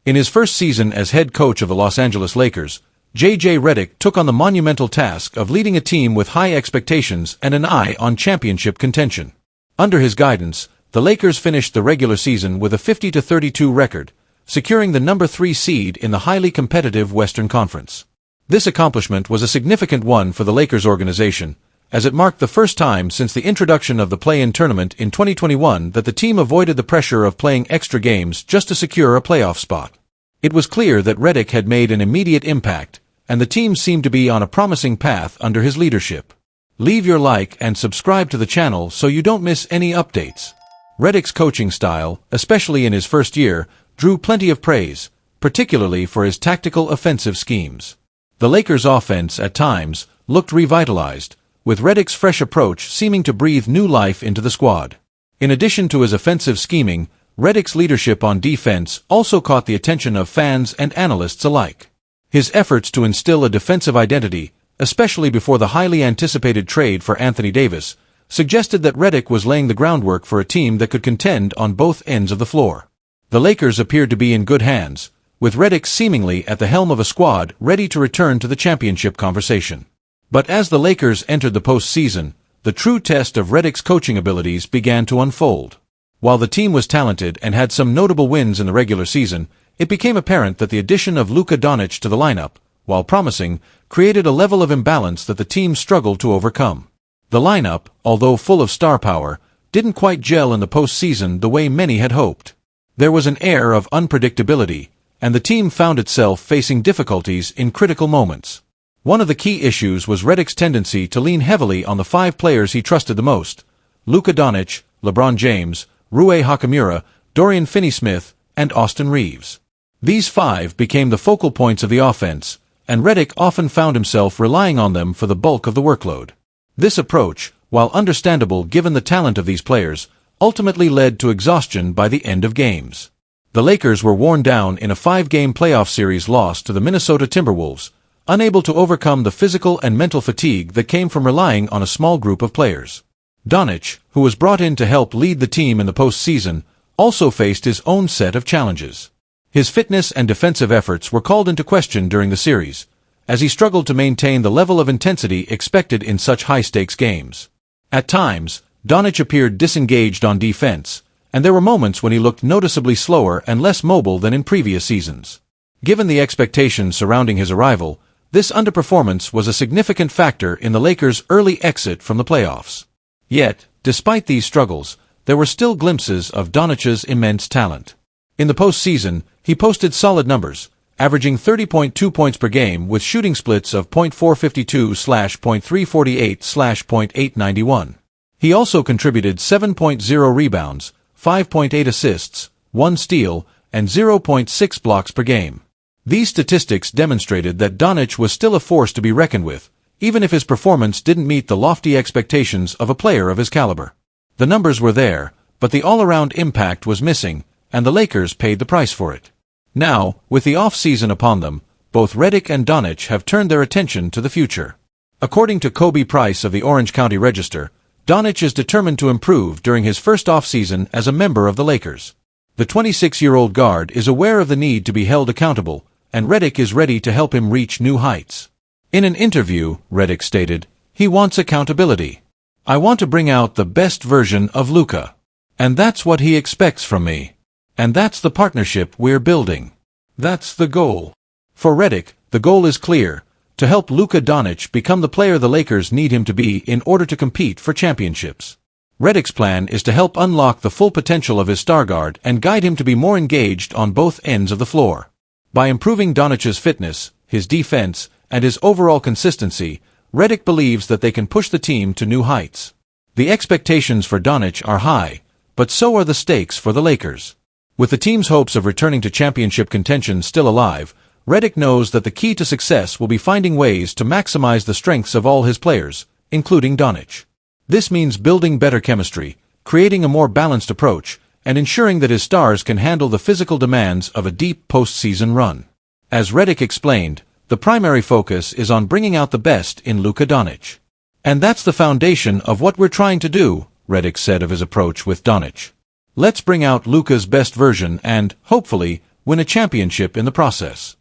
In his first season as head coach of the Los Angeles Lakers, J.J. Redick took on the monumental task of leading a team with high expectations and an eye on championship contention. Under his guidance, the Lakers finished the regular season with a 50-32 record, securing the number 3 seed in the highly competitive Western Conference. This accomplishment was a significant one for the Lakers organization, as it marked the first time since the introduction of the play-in tournament in 2021 that the team avoided the pressure of playing extra games just to secure a playoff spot. It was clear that Redick had made an immediate impact, and the team seemed to be on a promising path under his leadership. Leave your like and subscribe to the channel so you don't miss any updates. Redick's coaching style, especially in his first year, drew plenty of praise, particularly for his tactical offensive schemes. The Lakers' offense, at times, looked revitalized, with Redick's fresh approach seeming to breathe new life into the squad. In addition to his offensive scheming, Redick's leadership on defense also caught the attention of fans and analysts alike. His efforts to instill a defensive identity, especially before the highly anticipated trade for Anthony Davis, suggested that Redick was laying the groundwork for a team that could contend on both ends of the floor. The Lakers appeared to be in good hands, with Redick seemingly at the helm of a squad ready to return to the championship conversation. But as the Lakers entered the postseason, the true test of Redick's coaching abilities began to unfold. While the team was talented and had some notable wins in the regular season, it became apparent that the addition of Luka Doncic to the lineup, while promising, created a level of imbalance that the team struggled to overcome. The lineup, although full of star power, didn't quite gel in the postseason the way many had hoped. There was an air of unpredictability, and the team found itself facing difficulties in critical moments. One of the key issues was Redick's tendency to lean heavily on the 5 players he trusted the most: Luka Doncic, LeBron James, Rui Hachimura, Dorian Finney-Smith, and Austin Reeves. These 5 became the focal points of the offense, and Redick often found himself relying on them for the bulk of the workload. This approach, while understandable given the talent of these players, ultimately led to exhaustion by the end of games. The Lakers were worn down in a 5-game playoff series loss to the Minnesota Timberwolves, unable to overcome the physical and mental fatigue that came from relying on a small group of players. Doncic, who was brought in to help lead the team in the postseason, also faced his own set of challenges. His fitness and defensive efforts were called into question during the series, as he struggled to maintain the level of intensity expected in such high-stakes games. At times, Doncic appeared disengaged on defense, and there were moments when he looked noticeably slower and less mobile than in previous seasons. Given the expectations surrounding his arrival, this underperformance was a significant factor in the Lakers' early exit from the playoffs. Yet, despite these struggles, there were still glimpses of Doncic's immense talent. In the postseason, he posted solid numbers, averaging 30.2 points per game with shooting splits of .452/.348/.891. He also contributed 7.0 rebounds, 5.8 assists, 1 steal, and 0.6 blocks per game. These statistics demonstrated that Doncic was still a force to be reckoned with, even if his performance didn't meet the lofty expectations of a player of his caliber. The numbers were there, but the all-around impact was missing, and the Lakers paid the price for it. Now, with the off-season upon them, both Redick and Doncic have turned their attention to the future. According to Kobe Price of the Orange County Register, Doncic is determined to improve during his first off-season as a member of the Lakers. The 26-year-old guard is aware of the need to be held accountable, and Redick is ready to help him reach new heights. In an interview, Redick stated, "He wants accountability. I want to bring out the best version of Luka. And that's what he expects from me. And that's the partnership we're building. That's the goal." For Redick, the goal is clear: to help Luka Doncic become the player the Lakers need him to be in order to compete for championships. Redick's plan is to help unlock the full potential of his star guard and guide him to be more engaged on both ends of the floor. By improving Doncic's fitness, his defense, and his overall consistency, Redick believes that they can push the team to new heights. The expectations for Doncic are high, but so are the stakes for the Lakers. With the team's hopes of returning to championship contention still alive, Redick knows that the key to success will be finding ways to maximize the strengths of all his players, including Doncic. This means building better chemistry, creating a more balanced approach, and ensuring that his stars can handle the physical demands of a deep postseason run. As Redick explained, the primary focus is on bringing out the best in Luka Doncic. "And that's the foundation of what we're trying to do," Redick said of his approach with Doncic. "Let's bring out Luka's best version and, hopefully, win a championship in the process.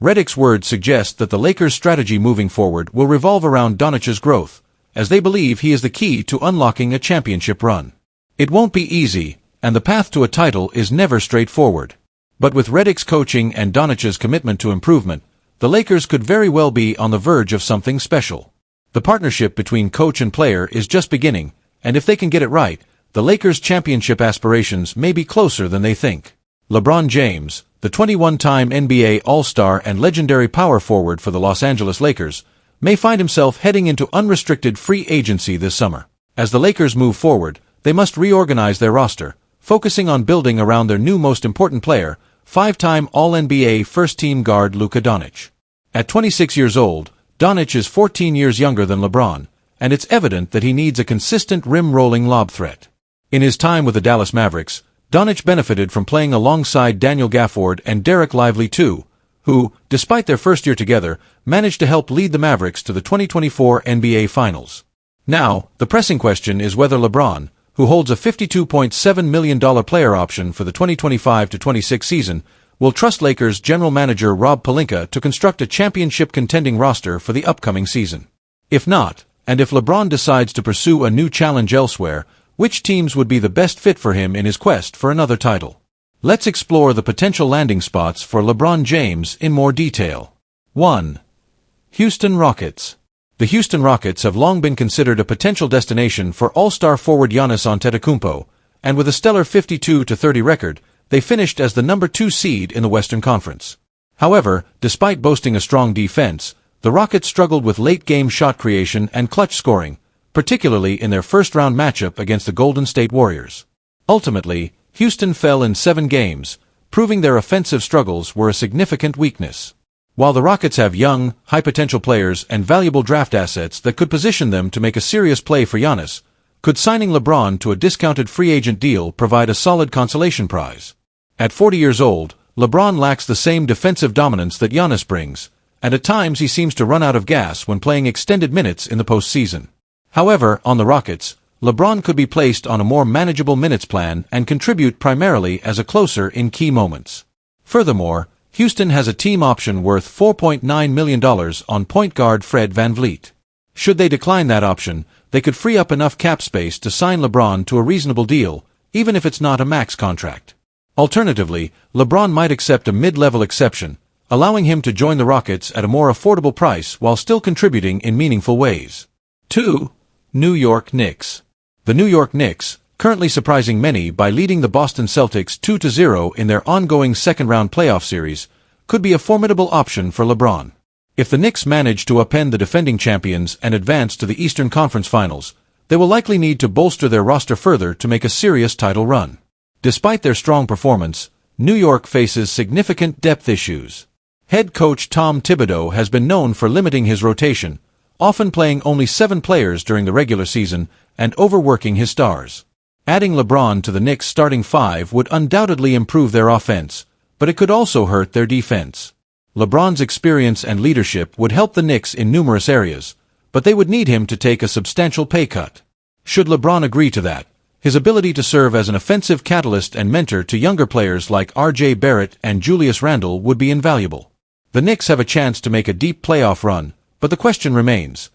Redick's words suggest that the Lakers' strategy moving forward will revolve around Doncic's growth, as they believe he is the key to unlocking a championship run. It won't be easy, and the path to a title is never straightforward. But with Redick's coaching and Doncic's commitment to improvement, the Lakers could very well be on the verge of something special. The partnership between coach and player is just beginning, and if they can get it right, the Lakers' championship aspirations may be closer than they think. LeBron James, the 21-time NBA All-Star and legendary power forward for the Los Angeles Lakers, may find himself heading into unrestricted free agency this summer. As the Lakers move forward, they must reorganize their roster, focusing on building around their new most important player, five-time All-NBA first-team guard Luka Doncic. At 26 years old, Doncic is 14 years younger than LeBron, and it's evident that he needs a consistent rim-rolling lob threat. In his time with the Dallas Mavericks, Doncic benefited from playing alongside Daniel Gafford and Derek Lively too, who, despite their first year together, managed to help lead the Mavericks to the 2024 NBA Finals. Now, the pressing question is whether LeBron, who holds a $52.7 million player option for the 2025-26 season, will trust Lakers general manager Rob Pelinka to construct a championship-contending roster for the upcoming season. If not, and if LeBron decides to pursue a new challenge elsewhere, which teams would be the best fit for him in his quest for another title? Let's explore the potential landing spots for LeBron James in more detail. 1. Houston Rockets. The Houston Rockets have long been considered a potential destination for all-star forward Giannis Antetokounmpo, and with a stellar 52-30 record, they finished as the number 2 seed in the Western Conference. However, despite boasting a strong defense, the Rockets struggled with late-game shot creation and clutch scoring, particularly in their first-round matchup against the Golden State Warriors. Ultimately, Houston fell in 7 games, proving their offensive struggles were a significant weakness. While the Rockets have young, high-potential players and valuable draft assets that could position them to make a serious play for Giannis, could signing LeBron to a discounted free agent deal provide a solid consolation prize? At 40 years old, LeBron lacks the same defensive dominance that Giannis brings, and at times he seems to run out of gas when playing extended minutes in the postseason. However, on the Rockets, LeBron could be placed on a more manageable minutes plan and contribute primarily as a closer in key moments. Furthermore, Houston has a team option worth $4.9 million on point guard Fred VanVleet. Should they decline that option, they could free up enough cap space to sign LeBron to a reasonable deal, even if it's not a max contract. Alternatively, LeBron might accept a mid-level exception, allowing him to join the Rockets at a more affordable price while still contributing in meaningful ways. 2. New York Knicks. The New York Knicks, currently surprising many by leading the Boston Celtics 2-0 in their ongoing second-round playoff series, could be a formidable option for LeBron. If the Knicks manage to upend the defending champions and advance to the Eastern Conference Finals, they will likely need to bolster their roster further to make a serious title run. Despite their strong performance, New York faces significant depth issues. Head coach Tom Thibodeau has been known for limiting his rotation, often playing only 7 players during the regular season and overworking his stars. Adding LeBron to the Knicks' starting 5 would undoubtedly improve their offense, but it could also hurt their defense. LeBron's experience and leadership would help the Knicks in numerous areas, but they would need him to take a substantial pay cut. Should LeBron agree to that, his ability to serve as an offensive catalyst and mentor to younger players like R.J. Barrett and Julius Randle would be invaluable. The Knicks have a chance to make a deep playoff run, but the question remains: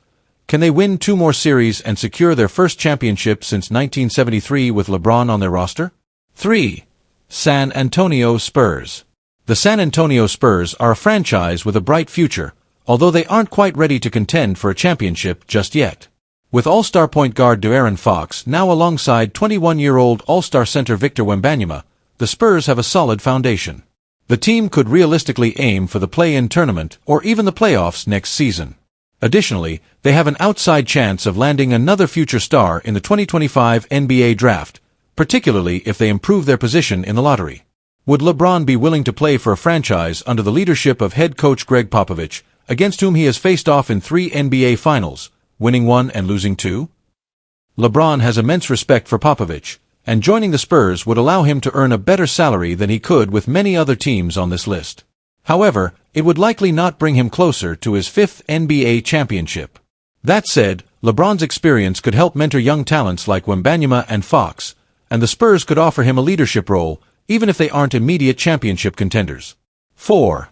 can they win 2 more series and secure their first championship since 1973 with LeBron on their roster? 3. San Antonio Spurs. The San Antonio Spurs are a franchise with a bright future, although they aren't quite ready to contend for a championship just yet. With all-star point guard De'Aaron Fox now alongside 21-year-old all-star center Victor Wembanyama, the Spurs have a solid foundation. The team could realistically aim for the play-in tournament or even the playoffs next season. Additionally, they have an outside chance of landing another future star in the 2025 NBA draft, particularly if they improve their position in the lottery. Would LeBron be willing to play for a franchise under the leadership of head coach Greg Popovich, against whom he has faced off in 3 NBA Finals, winning 1 and losing 2? LeBron has immense respect for Popovich, and joining the Spurs would allow him to earn a better salary than he could with many other teams on this list. However, it would likely not bring him closer to his 5th NBA championship. That said, LeBron's experience could help mentor young talents like Wembanyama and Fox, and the Spurs could offer him a leadership role, even if they aren't immediate championship contenders. 4.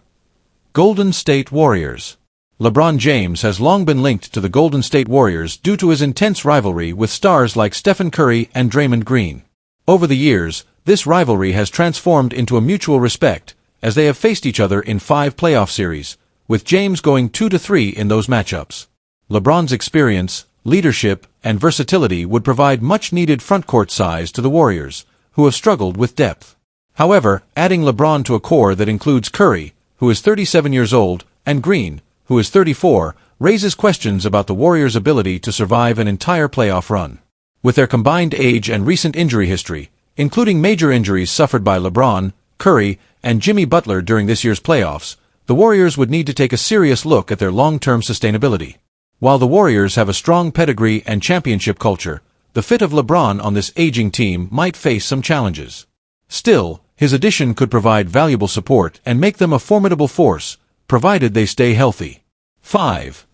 Golden State Warriors. LeBron James has long been linked to the Golden State Warriors due to his intense rivalry with stars like Stephen Curry and Draymond Green. Over the years, this rivalry has transformed into a mutual respect, as they have faced each other in 5 playoff series, with James going 2-3 in those matchups. LeBron's experience, leadership, and versatility would provide much-needed frontcourt size to the Warriors, who have struggled with depth. However, adding LeBron to a core that includes Curry, who is 37 years old, and Green, who is 34, raises questions about the Warriors' ability to survive an entire playoff run. With their combined age and recent injury history, including major injuries suffered by LeBron, Curry, and Jimmy Butler during this year's playoffs, the Warriors would need to take a serious look at their long-term sustainability. While the Warriors have a strong pedigree and championship culture, the fit of LeBron on this aging team might face some challenges. Still, his addition could provide valuable support and make them a formidable force, provided they stay healthy. 5.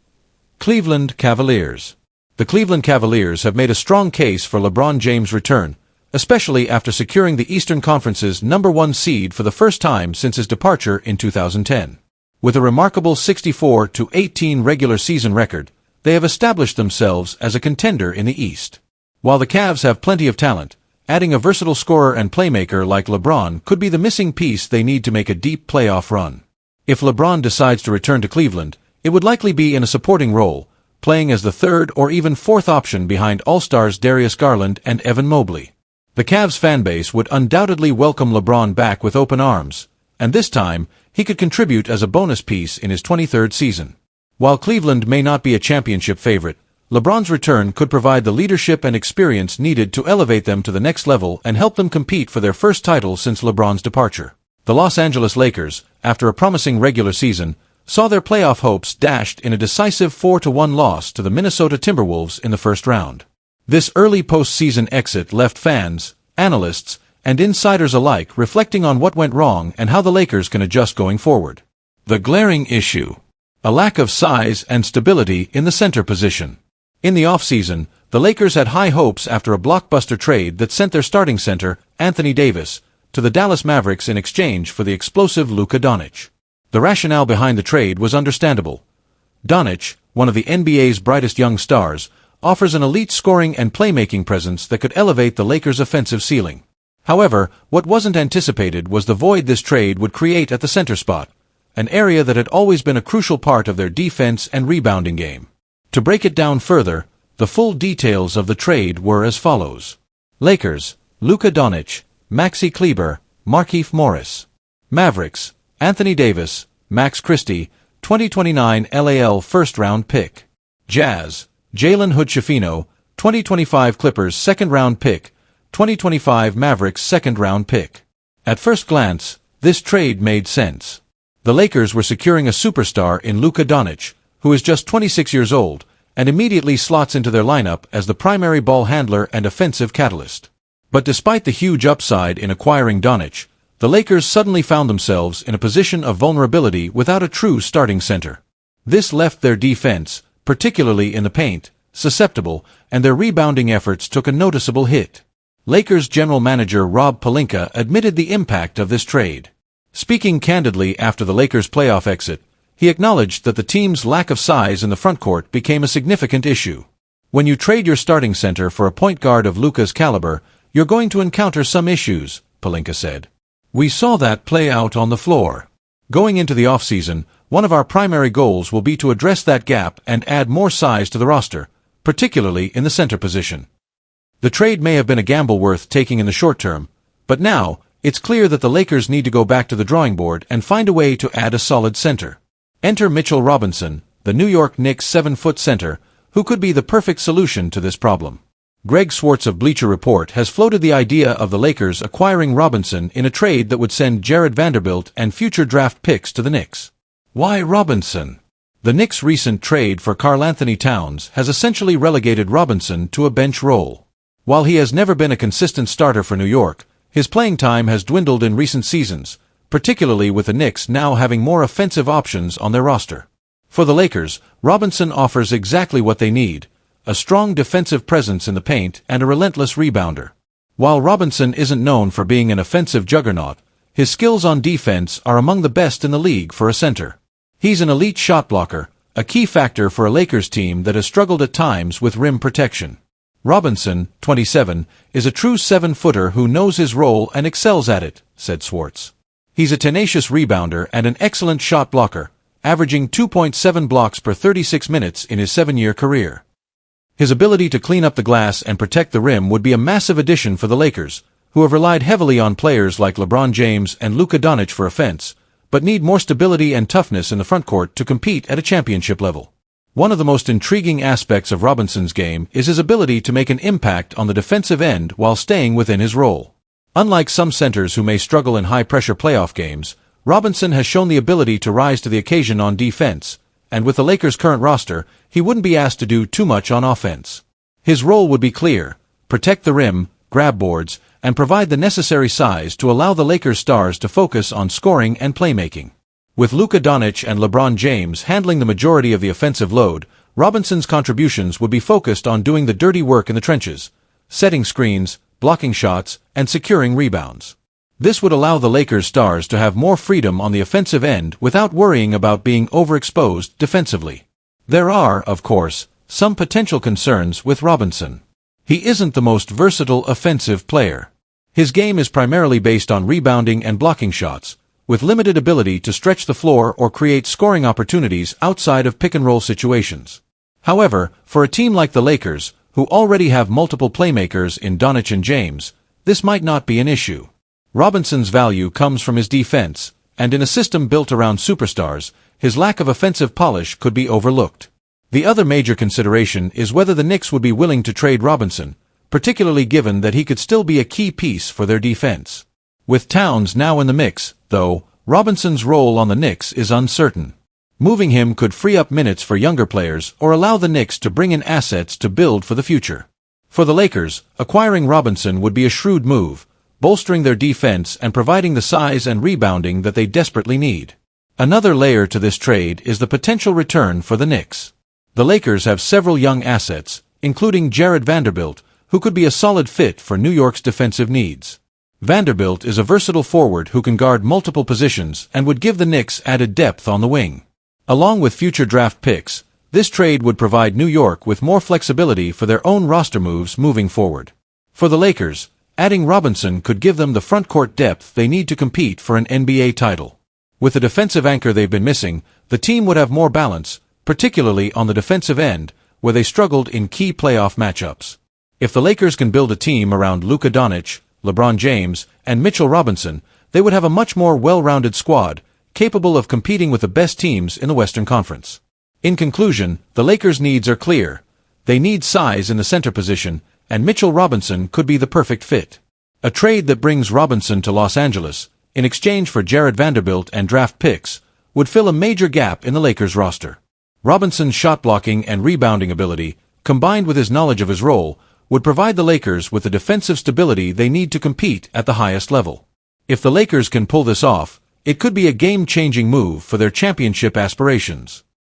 Cleveland Cavaliers. The Cleveland Cavaliers have made a strong case for LeBron James' return, especially after securing the Eastern Conference's #1 seed for the first time since his departure in 2010. With a remarkable 64-18 regular season record, they have established themselves as a contender in the East. While the Cavs have plenty of talent, adding a versatile scorer and playmaker like LeBron could be the missing piece they need to make a deep playoff run. If LeBron decides to return to Cleveland, it would likely be in a supporting role, playing as the third or even fourth option behind All-Stars Darius Garland and Evan Mobley. The Cavs fanbase would undoubtedly welcome LeBron back with open arms, and this time, he could contribute as a bonus piece in his 23rd season. While Cleveland may not be a championship favorite, LeBron's return could provide the leadership and experience needed to elevate them to the next level and help them compete for their first title since LeBron's departure. The Los Angeles Lakers, after a promising regular season, saw their playoff hopes dashed in a decisive 4-1 loss to the Minnesota Timberwolves in the first round. This early postseason exit left fans, analysts, and insiders alike reflecting on what went wrong and how the Lakers can adjust going forward. The glaring issue: a lack of size and stability in the center position. In the offseason, the Lakers had high hopes after a blockbuster trade that sent their starting center, Anthony Davis, to the Dallas Mavericks in exchange for the explosive Luka Doncic. The rationale behind the trade was understandable. Doncic, one of the NBA's brightest young stars, offers an elite scoring and playmaking presence that could elevate the Lakers' offensive ceiling. However, what wasn't anticipated was the void this trade would create at the center spot, an area that had always been a crucial part of their defense and rebounding game. To break it down further, the full details of the trade were as follows. Lakers: Luka Doncic, Maxi Kleber, Markieff Morris. Mavericks: Anthony Davis, Max Christie, 2029 LAL first-round pick. Jazz: Jalen Hood-Schifino, 2025 Clippers second-round pick, 2025 Mavericks second-round pick. At first glance, this trade made sense. The Lakers were securing a superstar in Luka Doncic, who is just 26 years old, and immediately slots into their lineup as the primary ball handler and offensive catalyst. But despite the huge upside in acquiring Doncic, the Lakers suddenly found themselves in a position of vulnerability without a true starting center. This left their defense, particularly in the paint, susceptible, and their rebounding efforts took a noticeable hit. Lakers general manager Rob Pelinka admitted the impact of this trade. Speaking candidly after the Lakers' playoff exit, he acknowledged that the team's lack of size in the frontcourt became a significant issue. When you trade your starting center for a point guard of Luka's caliber, you're going to encounter some issues, Pelinka said. We saw that play out on the floor. Going into the offseason, one of our primary goals will be to address that gap and add more size to the roster, particularly in the center position. The trade may have been a gamble worth taking in the short term, but now, it's clear that the Lakers need to go back to the drawing board and find a way to add a solid center. Enter Mitchell Robinson, the New York Knicks 7-foot center, who could be the perfect solution to this problem. Greg Swartz of Bleacher Report has floated the idea of the Lakers acquiring Robinson in a trade that would send Jared Vanderbilt and future draft picks to the Knicks. Why Robinson? The Knicks' recent trade for Karl-Anthony Towns has essentially relegated Robinson to a bench role. While he has never been a consistent starter for New York, his playing time has dwindled in recent seasons, particularly with the Knicks now having more offensive options on their roster. For the Lakers, Robinson offers exactly what they need: a strong defensive presence in the paint and a relentless rebounder. While Robinson isn't known for being an offensive juggernaut, his skills on defense are among the best in the league for a center. He's an elite shot blocker, a key factor for a Lakers team that has struggled at times with rim protection. Robinson, 27, is a true 7-footer who knows his role and excels at it, said Swartz. He's a tenacious rebounder and an excellent shot blocker, averaging 2.7 blocks per 36 minutes in his 7-year career. His ability to clean up the glass and protect the rim would be a massive addition for the Lakers, who have relied heavily on players like LeBron James and Luka Doncic for offense, but need more stability and toughness in the frontcourt to compete at a championship level. One of the most intriguing aspects of Robinson's game is his ability to make an impact on the defensive end while staying within his role. Unlike some centers who may struggle in high-pressure playoff games, Robinson has shown the ability to rise to the occasion on defense, and with the Lakers' current roster, he wouldn't be asked to do too much on offense. His role would be clear: protect the rim, grab boards, and provide the necessary size to allow the Lakers stars to focus on scoring and playmaking. With Luka Doncic and LeBron James handling the majority of the offensive load, Robinson's contributions would be focused on doing the dirty work in the trenches, setting screens, blocking shots, and securing rebounds. This would allow the Lakers stars to have more freedom on the offensive end without worrying about being overexposed defensively. There are, of course, some potential concerns with Robinson. He isn't the most versatile offensive player. His game is primarily based on rebounding and blocking shots, with limited ability to stretch the floor or create scoring opportunities outside of pick-and-roll situations. However, for a team like the Lakers, who already have multiple playmakers in Doncic and James, this might not be an issue. Robinson's value comes from his defense, and in a system built around superstars, his lack of offensive polish could be overlooked. The other major consideration is whether the Knicks would be willing to trade Robinson, particularly given that he could still be a key piece for their defense. With Towns now in the mix, though, Robinson's role on the Knicks is uncertain. Moving him could free up minutes for younger players or allow the Knicks to bring in assets to build for the future. For the Lakers, acquiring Robinson would be a shrewd move, bolstering their defense and providing the size and rebounding that they desperately need. Another layer to this trade is the potential return for the Knicks. The Lakers have several young assets, including Jared Vanderbilt, who could be a solid fit for New York's defensive needs. Vanderbilt is a versatile forward who can guard multiple positions and would give the Knicks added depth on the wing. Along with future draft picks, this trade would provide New York with more flexibility for their own roster moves moving forward. For the Lakers, adding Robinson could give them the front-court depth they need to compete for an NBA title. With the defensive anchor they've been missing, the team would have more balance, particularly on the defensive end, where they struggled in key playoff matchups. If the Lakers can build a team around Luka Doncic, LeBron James, and Mitchell Robinson, they would have a much more well-rounded squad, capable of competing with the best teams in the Western Conference. In conclusion, the Lakers' needs are clear. They need size in the center position, and Mitchell Robinson could be the perfect fit. A trade that brings Robinson to Los Angeles, in exchange for Jared Vanderbilt and draft picks, would fill a major gap in the Lakers' roster. Robinson's shot-blocking and rebounding ability, combined with his knowledge of his role, would provide the Lakers with the defensive stability they need to compete at the highest level. If the Lakers can pull this off, it could be a game-changing move for their championship aspirations.